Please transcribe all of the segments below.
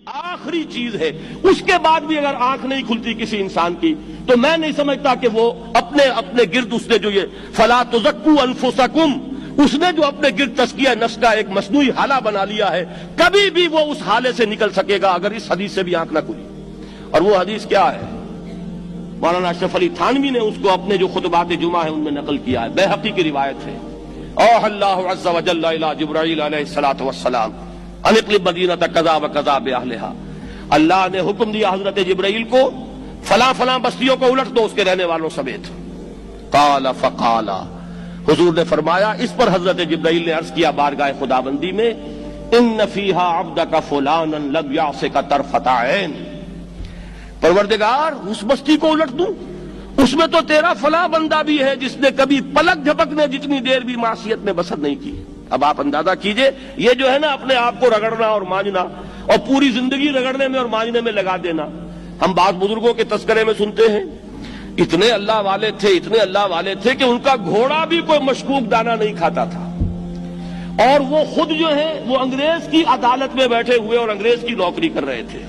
آخری چیز ہے، اس کے بعد بھی اگر آنکھ نہیں کھلتی کسی انسان کی تو میں نہیں سمجھتا کہ وہ اپنے گرد اس نے جو یہ فلا تزکوا انفسکم، اس نے جو اپنے گرد تزکیہ نفس کا ایک مصنوعی حالہ بنا لیا ہے، کبھی بھی وہ اس حالے سے نکل سکے گا اگر اس حدیث سے بھی آنکھ نہ کھلی۔ اور وہ حدیث کیا ہے؟ مولانا اشرف علی تھانوی نے اس کو اپنے جو خطبات جمعہ ہیں ان میں نقل کیا ہے، بیہقی کی روایت ہے۔ اوحى اللہ عز وجل الى جبرائیل علیہ الصلوۃ والسلام ان اقلب مدینہ کذا وکذا باہلها، اللہ نے حکم دیا حضرت جبرائیل کو فلاں فلاں بستیوں کو الٹ دو اس کے رہنے والوں سمیت۔ قال فقال، حضور نے فرمایا، اس پر حضرت جبرائیل نے عرض کیا بارگاہ خداوندی میں، ان فیہا عبدک فلانا لم یعصک طرفۃ عین، پروردگار اس بستی کو الٹ دوں، اس میں تو تیرا فلاں بندہ بھی ہے جس نے کبھی پلک جھپکنے جتنی دیر بھی معصیت میں بسر نہیں کی۔ اب آپ اندازہ کیجئے، یہ جو ہے نا اپنے آپ کو رگڑنا اور مانجنا اور پوری زندگی رگڑنے میں اور مانجنے میں لگا دینا۔ ہم بعض بزرگوں کے تذکرے میں سنتے ہیں اتنے اللہ والے تھے، اتنے اللہ والے تھے کہ ان کا گھوڑا بھی کوئی مشکوک دانہ نہیں کھاتا تھا، اور وہ خود جو ہے وہ انگریز کی عدالت میں بیٹھے ہوئے اور انگریز کی نوکری کر رہے تھے۔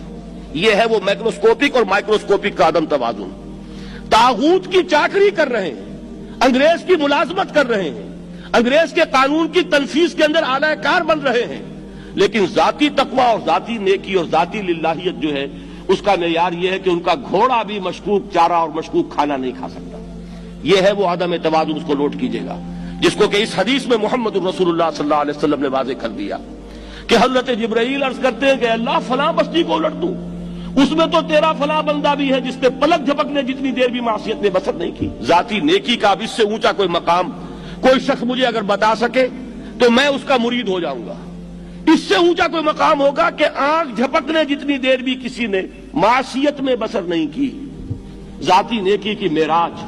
یہ ہے وہ میکروسکوپک اور مائکروسکوپک کا عدم توازن۔ طاغوت کی چاکری کر رہے ہیں، انگریز کی ملازمت کر رہے ہیں، انگریز کے قانون کی تنفیذ کے اندر اعلی کار بن رہے ہیں، لیکن ذاتی تقوی اور ذاتی نیکی اور ذاتی للہیت جو ہے اس کا معیار یہ ہے کہ ان کا گھوڑا بھی مشکوک چارہ اور مشکوک کھانا نہیں کھا سکتا۔ یہ ہے وہ عدم توازن، اس کو نوٹ کیجئے گا، جس کو کہ اس حدیث میں محمد رسول اللہ صلی اللہ علیہ وسلم نے واضح کر دیا کہ حضرت جبرائیل عرض کرتے ہیں کہ اللہ فلاں بستی کو الٹ دوں، اس میں تو تیرا فلاں بندہ بھی ہے جس نے پلک جھپکنے جتنی دیر بھی معصیت میں بسر نہیں کی۔ ذاتی نیکی کا اب اس سے اونچا کوئی مقام کوئی شخص مجھے اگر بتا سکے تو میں اس کا مرید ہو جاؤں گا۔ اس سے اونچا کوئی مقام ہوگا کہ آنکھ جھپکنے جتنی دیر بھی کسی نے معصیت میں بسر نہیں کی، ذاتی نیکی کی معراج۔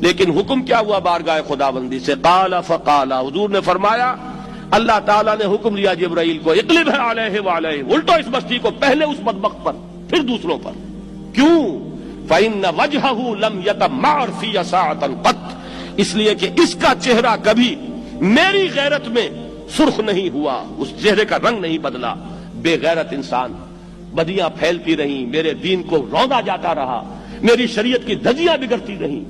لیکن حکم کیا ہوا بارگاہ خداوندی سے؟ قال فقال، حضور نے فرمایا، اللہ تعالیٰ نے حکم دیا جبرائیل کو، اقلب علیہ وعلیہ، الٹو اس بستی کو، پہلے اس بدبخت پر پھر دوسروں پر۔ کیوں؟ فإن وجهه لم يتمعر في ساعة قط، اس لیے کہ اس کا چہرہ کبھی میری غیرت میں سرخ نہیں ہوا، اس چہرے کا رنگ نہیں بدلا۔ بے غیرت انسان، بدیاں پھیلتی رہیں، میرے دین کو روندا جاتا رہا، میری شریعت کی دھجیاں بگڑتی رہیں،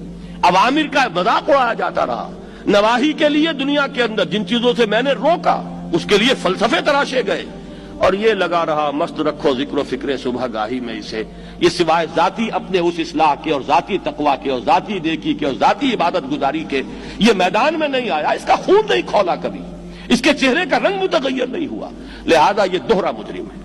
عوامر کا مذاق اڑایا جاتا رہا، نواہی کے لیے دنیا کے اندر جن چیزوں سے میں نے روکا اس کے لیے فلسفے تراشے گئے، اور یہ لگا رہا مست رکھو ذکر و فکر صبح گاہی میں اسے۔ یہ سوائے ذاتی اپنے اس اصلاح کے اور ذاتی تقوی کے اور ذاتی نیکی کے اور ذاتی عبادت گزاری کے یہ میدان میں نہیں آیا، اس کا خون نہیں کھولا کبھی، اس کے چہرے کا رنگ متغیر نہیں ہوا، لہذا یہ دوہرا مجرم ہے۔